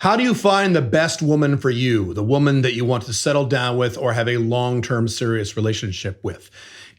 How do you find the best woman for you, the woman that you want to settle down with or have a long-term serious relationship with?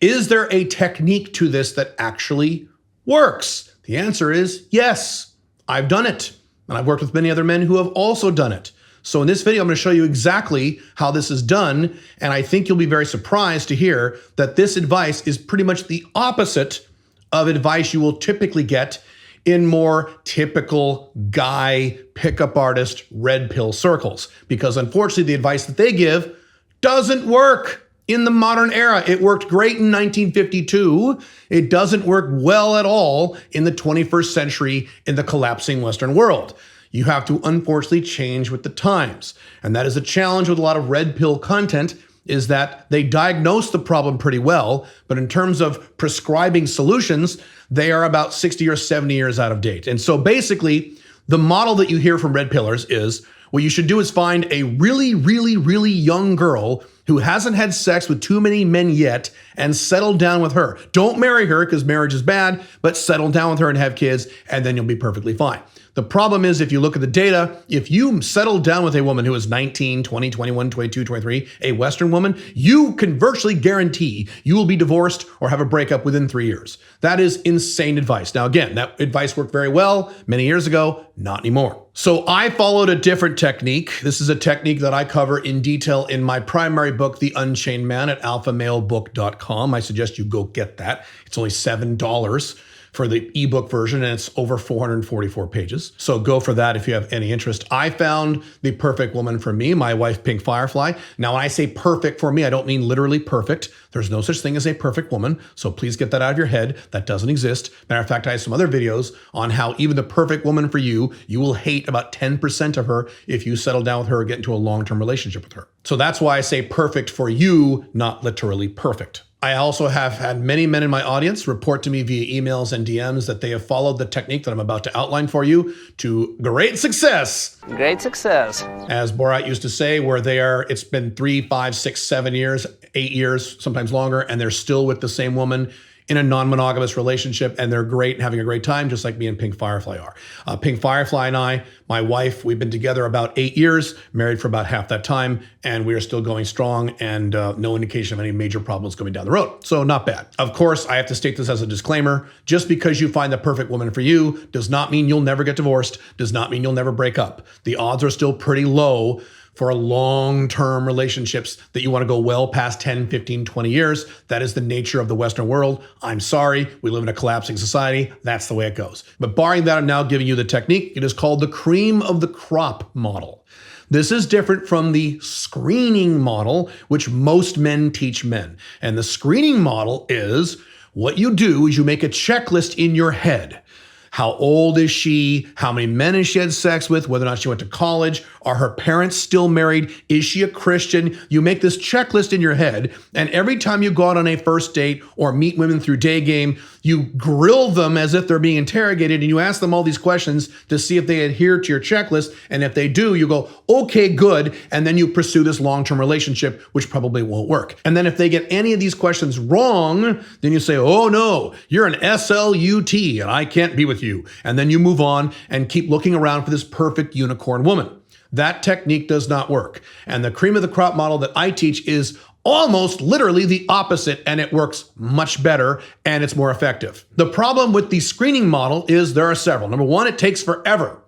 Is there a technique to this that actually works? The answer is yes. I've done it, and I've worked with many other men who have also done it. So in this video, I'm going to show you exactly how this is done, and I think you'll be very surprised to hear that this advice is pretty much the opposite of advice you will typically get in more typical guy pickup artist red pill circles, because unfortunately the advice that they give doesn't work in the modern era. It worked great in 1952. It doesn't work well at all in the 21st century in the collapsing Western world. You have to unfortunately change with the times. And that is a challenge with a lot of red pill content, is that they diagnose the problem pretty well, but in terms of prescribing solutions, they are about 60 or 70 years out of date. And so basically, the model that you hear from red pillars is, what you should do is find a really, really, really young girl who hasn't had sex with too many men yet and settle down with her. Don't marry her because marriage is bad, but settle down with her and have kids, and then you'll be perfectly fine. The problem is, if you look at the data, if you settle down with a woman who is 19, 20, 21, 22, 23, a Western woman, you can virtually guarantee you will be divorced or have a breakup within 3 years. That is insane advice. Now, again, that advice worked very well many years ago, not anymore. So I followed a different technique. This is a technique that I cover in detail in my primary book, The Unchained Man, at alphamalebook.com. I suggest you go get that. It's only $7 for the ebook version, and it's over 444 pages. So go for that if you have any interest. I found the perfect woman for me, my wife, Pink Firefly. Now, when I say perfect for me, I don't mean literally perfect. There's no such thing as a perfect woman. So please get that out of your head. That doesn't exist. Matter of fact, I have some other videos on how even the perfect woman for you, you will hate about 10% of her if you settle down with her or get into a long-term relationship with her. So that's why I say perfect for you, not literally perfect. I also have had many men in my audience report to me via emails and DMs that they have followed the technique that I'm about to outline for you to great success. Great success. As Borat used to say, where it's been 3, 5, 6, 7 years, 8 years, sometimes longer, and they're still with the same woman in a non-monogamous relationship, and they're great and having a great time, just like me and Pink Firefly are. Pink Firefly and I, my wife, we've been together about 8 years, married for about half that time, and we are still going strong, and no indication of any major problems coming down the road. So not bad. Of course, I have to state this as a disclaimer. Just because you find the perfect woman for you does not mean you'll never get divorced, does not mean you'll never break up. The odds are still pretty low for long-term relationships that you want to go well past 10, 15, 20 years. That is the nature of the Western world. I'm sorry, we live in a collapsing society. That's the way it goes. But barring that, I'm now giving you the technique. It is called the cream of the crop model. This is different from the screening model, which most men teach men. And the screening model is, what you do is you make a checklist in your head. How old is she? How many men has she had sex with? Whether or not she went to college? Are her parents still married? Is she a Christian? You make this checklist in your head, and every time you go out on a first date or meet women through day game, you grill them as if they're being interrogated, and you ask them all these questions to see if they adhere to your checklist, and if they do, you go, okay, good, and then you pursue this long-term relationship, which probably won't work. And then if they get any of these questions wrong, then you say, oh no, you're an SLUT, and I can't be with you. And then you move on and keep looking around for this perfect unicorn woman. That technique does not work. And the cream of the crop model that I teach is almost literally the opposite, and it works much better and it's more effective. The problem with the screening model is there are several. Number one, it takes forever.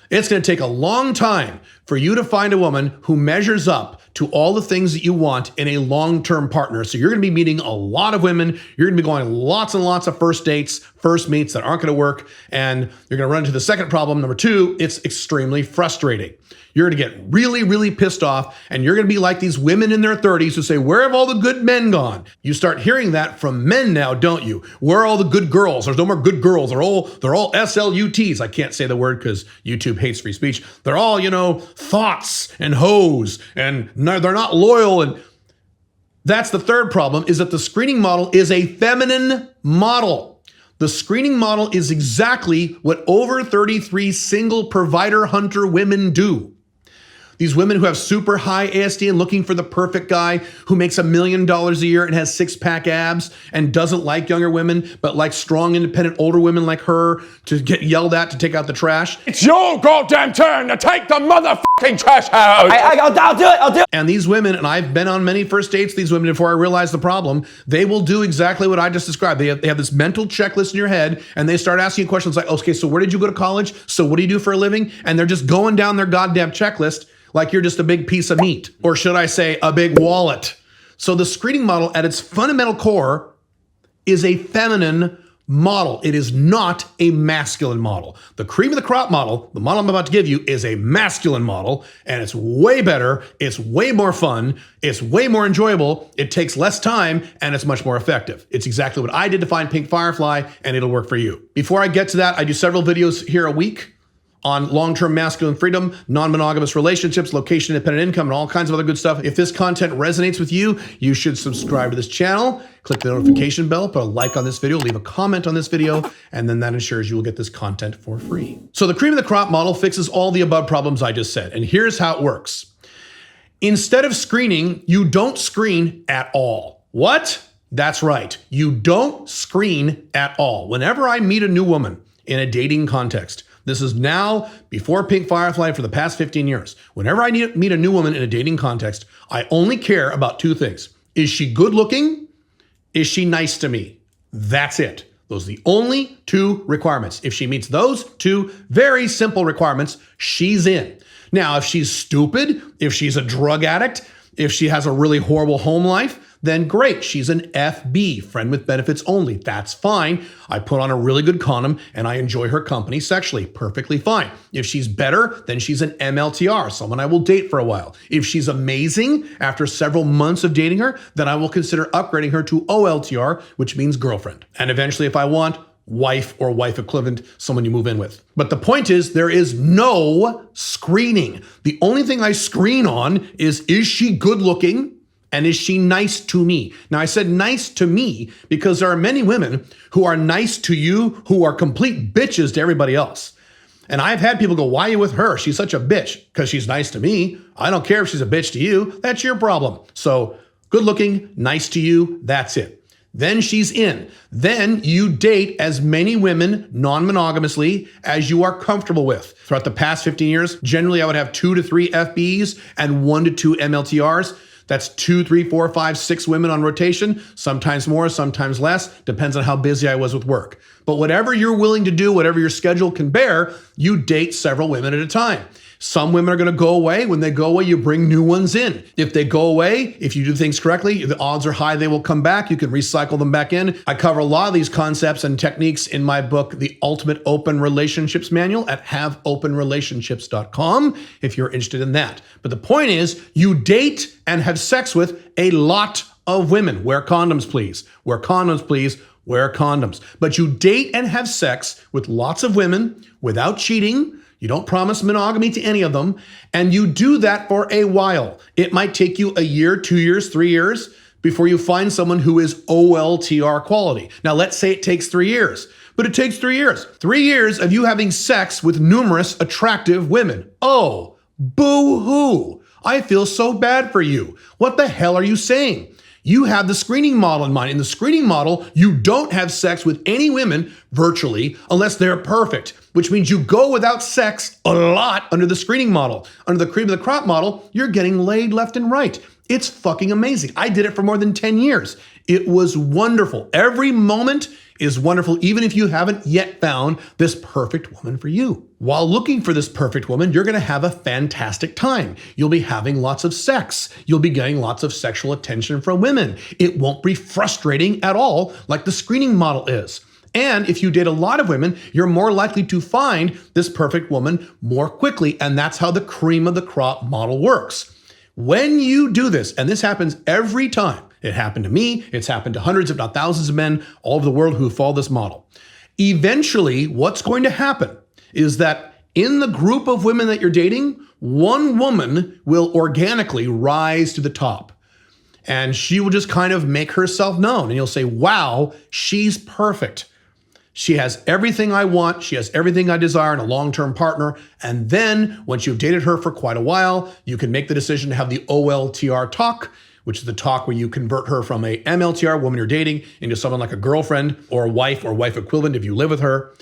It's going to take a long time for you to find a woman who measures up to all the things that you want in a long-term partner. So you're going to be meeting a lot of women. You're going to be going on lots and lots of first dates, first meets that aren't going to work. And you're going to run into the second problem. Number two, it's extremely frustrating. You're going to get really, really pissed off, and you're going to be like these women in their 30s who say, where have all the good men gone? You start hearing that from men now, don't you? Where are all the good girls? There's no more good girls. They're all SLUTs. I can't say the word because YouTube hates free speech. They're all, thoughts and hoes, and they're not loyal. And that's the third problem, is that the screening model is a feminine model. The screening model is exactly what over 33 single provider hunter women do. These women who have super high ASD and looking for the perfect guy who makes $1 million a year and has six-pack abs and doesn't like younger women, but likes strong, independent, older women like her to get yelled at to take out the trash. It's your goddamn turn to take the motherfucking trash out. I'll do it. And these women, and I've been on many first dates, these women, before I realized the problem, they will do exactly what I just described. They have this mental checklist in your head, and they start asking you questions like, okay, so where did you go to college? So what do you do for a living? And they're just going down their goddamn checklist like you're just a big piece of meat, or should I say a big wallet. So the screening model at its fundamental core is a feminine model. It is not a masculine model. The cream of the crop model, the model I'm about to give you, is a masculine model, and it's way better, it's way more fun, it's way more enjoyable, it takes less time, and it's much more effective. It's exactly what I did to find Pink Firefly, and it'll work for you. Before I get to that, I do several videos here a week on long-term masculine freedom, non-monogamous relationships, location-independent income, and all kinds of other good stuff. If this content resonates with you, you should subscribe to this channel, click the notification bell, put a like on this video, leave a comment on this video, and then that ensures you will get this content for free. So the cream of the crop model fixes all the above problems I just said, and here's how it works. Instead of screening, you don't screen at all. What? That's right. You don't screen at all. Whenever I meet a new woman in a dating context, this is now before Pink Firefly for the past 15 years. Whenever I meet a new woman in a dating context, I only care about two things. Is she good looking? Is she nice to me? That's it. Those are the only two requirements. If she meets those two very simple requirements, she's in. Now, if she's stupid, if she's a drug addict, if she has a really horrible home life, then great, she's an FB, friend with benefits only. That's fine. I put on a really good condom and I enjoy her company sexually. Perfectly fine. If she's better, then she's an MLTR, someone I will date for a while. If she's amazing after several months of dating her, then I will consider upgrading her to OLTR, which means girlfriend. And eventually, if I want, wife or wife equivalent, someone you move in with. But the point is, there is no screening. The only thing I screen on is she good looking? And is she nice to me? Now, I said nice to me because there are many women who are nice to you who are complete bitches to everybody else. And I've had people go, why are you with her? She's such a bitch. Because she's nice to me. I don't care if she's a bitch to you. That's your problem. So good looking, nice to you, that's it. Then she's in. Then you date as many women non-monogamously as you are comfortable with. Throughout the past 15 years, generally I would have 2 to 3 FBs and 1 to 2 MLTRs. That's 2, 3, 4, 5, 6 women on rotation, sometimes more, sometimes less, depends on how busy I was with work. But whatever you're willing to do, whatever your schedule can bear, you date several women at a time. Some women are going to go away. When they go away, you bring new ones in. If they go away, if you do things correctly, the odds are high they will come back. You can recycle them back in. I cover a lot of these concepts and techniques in my book, The Ultimate Open Relationships Manual, at haveopenrelationships.com if you're interested in that. But the point is, you date and have sex with a lot of women. Wear condoms, please. Wear condoms, please. Wear condoms. But you date and have sex with lots of women without cheating. You don't promise monogamy to any of them, and you do that for a while. It might take you a year, 2 years, 3 years before you find someone who is OLTR quality. Now, let's say it takes 3 years, but it takes 3 years. 3 years of you having sex with numerous attractive women. Oh, boo-hoo. I feel so bad for you. What the hell are you saying? You have the screening model in mind. In the screening model, you don't have sex with any women virtually unless they're perfect, which means you go without sex a lot under the screening model. Under the cream of the crop model, you're getting laid left and right. It's fucking amazing. I did it for more than 10 years. It was wonderful. Every moment is wonderful, even if you haven't yet found this perfect woman for you. While looking for this perfect woman, you're gonna have a fantastic time. You'll be having lots of sex. You'll be getting lots of sexual attention from women. It won't be frustrating at all like the screening model is. And if you date a lot of women, you're more likely to find this perfect woman more quickly, and that's how the cream of the crop model works. When you do this, and this happens every time, it happened to me, it's happened to hundreds, if not thousands of men all over the world who follow this model. Eventually, what's going to happen is that in the group of women that you're dating, one woman will organically rise to the top. And she will just kind of make herself known. And you'll say, wow, she's perfect. She has everything I want. She has everything I desire in a long-term partner. And then once you've dated her for quite a while, you can make the decision to have the OLTR talk, which is the talk where you convert her from a MLTR, woman you're dating, into someone like a girlfriend or a wife or wife equivalent if you live with her.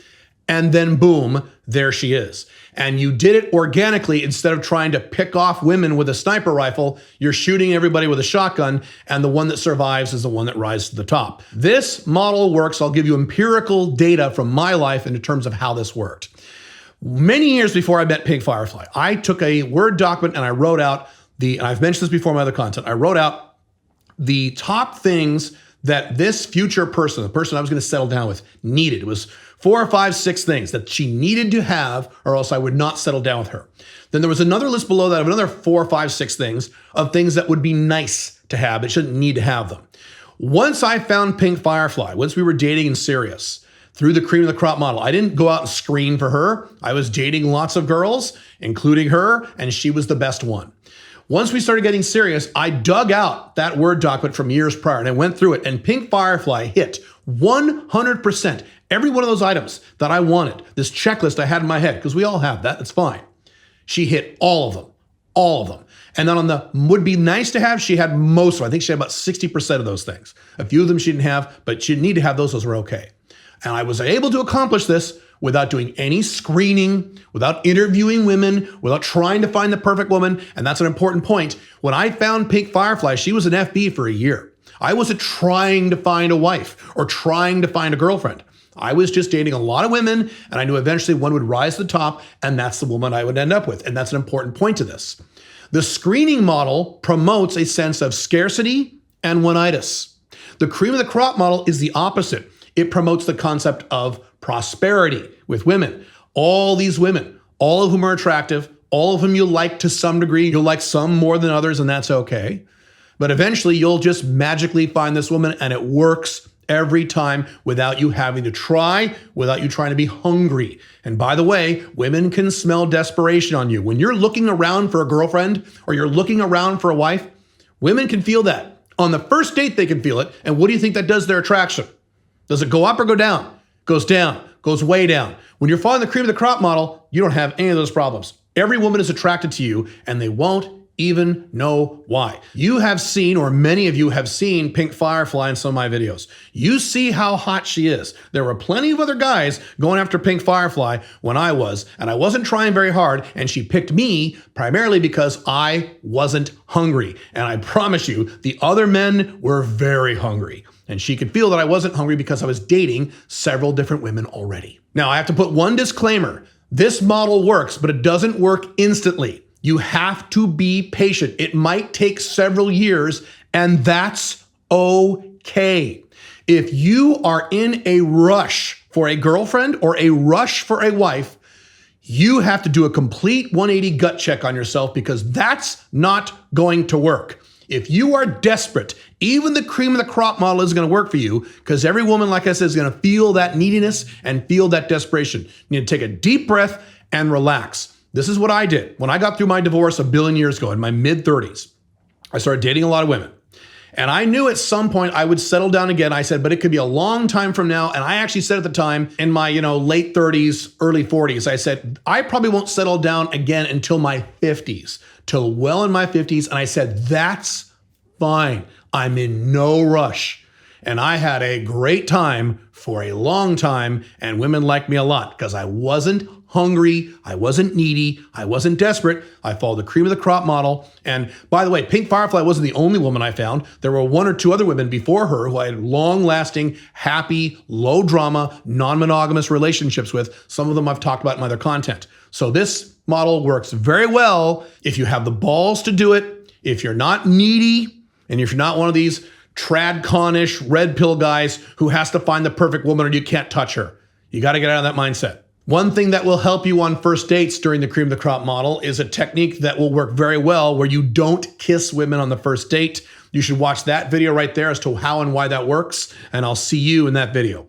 And then boom, there she is. And you did it organically instead of trying to pick off women with a sniper rifle. You're shooting everybody with a shotgun, and the one that survives is the one that rises to the top. This model works. I'll give you empirical data from my life in terms of how this worked. Many years before I met Pink Firefly, I took a Word document and I wrote out and I've mentioned this before in my other content, I wrote out the top things that this future person, the person I was going to settle down with, needed. It was 4 or 5, 6 things that she needed to have, or else I would not settle down with her. Then there was another list below that of another 4 or 5, 6 things of things that would be nice to have, but shouldn't need to have them. Once I found Pink Firefly, once we were dating and serious, through the cream of the crop model, I didn't go out and screen for her. I was dating lots of girls, including her, and she was the best one. Once we started getting serious, I dug out that Word document from years prior and I went through it, and Pink Firefly hit 100% every one of those items that I wanted. This checklist I had in my head, because we all have that, it's fine. She hit all of them, all of them. And then on the would be nice to have, she had most of them. I think she had about 60% of those things. A few of them she didn't have, but she didn't need to have those were okay. And I was able to accomplish this without doing any screening, without interviewing women, without trying to find the perfect woman. And that's an important point. When I found Pink Firefly, she was an FB for a year. I wasn't trying to find a wife or trying to find a girlfriend. I was just dating a lot of women, and I knew eventually one would rise to the top, and that's the woman I would end up with. And that's an important point to this. The screening model promotes a sense of scarcity and one-itis. The cream of the crop model is the opposite. It promotes the concept of prosperity with women. All these women, all of whom are attractive, all of whom you like to some degree. You'll like some more than others, and that's okay. But eventually you'll just magically find this woman, and it works every time without you having to try, without you trying to be hungry. And by the way, women can smell desperation on you. When you're looking around for a girlfriend or you're looking around for a wife, women can feel that. On the first date, they can feel it. And what do you think that does to their attraction? Does it go up or go down? Goes down, goes way down. When you're following the cream of the crop model, you don't have any of those problems. Every woman is attracted to you, and they won't even know why. You have seen, or many of you have seen, Pink Firefly in some of my videos. You see how hot she is. There were plenty of other guys going after Pink Firefly when I was, and I wasn't trying very hard, and she picked me primarily because I wasn't hungry. And I promise you, the other men were very hungry. And she could feel that I wasn't hungry because I was dating several different women already. Now, I have to put one disclaimer. This model works, but it doesn't work instantly. You have to be patient. It might take several years, and that's okay. If you are in a rush for a girlfriend or a rush for a wife, you have to do a complete 180 gut check on yourself, because that's not going to work. If you are desperate, even the cream of the crop model isn't going to work for you, because every woman, like I said, is going to feel that neediness and feel that desperation. You need to take a deep breath and relax. This is what I did. When I got through my divorce a billion years ago in my mid-30s, I started dating a lot of women. And I knew at some point I would settle down again. I said, but it could be a long time from now. And I actually said at the time in my, late 30s, early 40s, I said, I probably won't settle down again until my 50s, till well in my 50s. And I said, that's fine. I'm in no rush. And I had a great time for a long time, and women liked me a lot because I wasn't hungry, I wasn't needy, I wasn't desperate. I followed the cream of the crop model. And by the way, Pink Firefly wasn't the only woman I found. There were 1 or 2 other women before her who I had long-lasting, happy, low-drama, non-monogamous relationships with. Some of them I've talked about in my other content. So this model works very well if you have the balls to do it, if you're not needy, and if you're not one of these trad-con-ish red pill guys who has to find the perfect woman or you can't touch her. You got to get out of that mindset. One thing that will help you on first dates during the cream of the crop model is a technique that will work very well where you don't kiss women on the first date. You should watch that video right there as to how and why that works, and I'll see you in that video.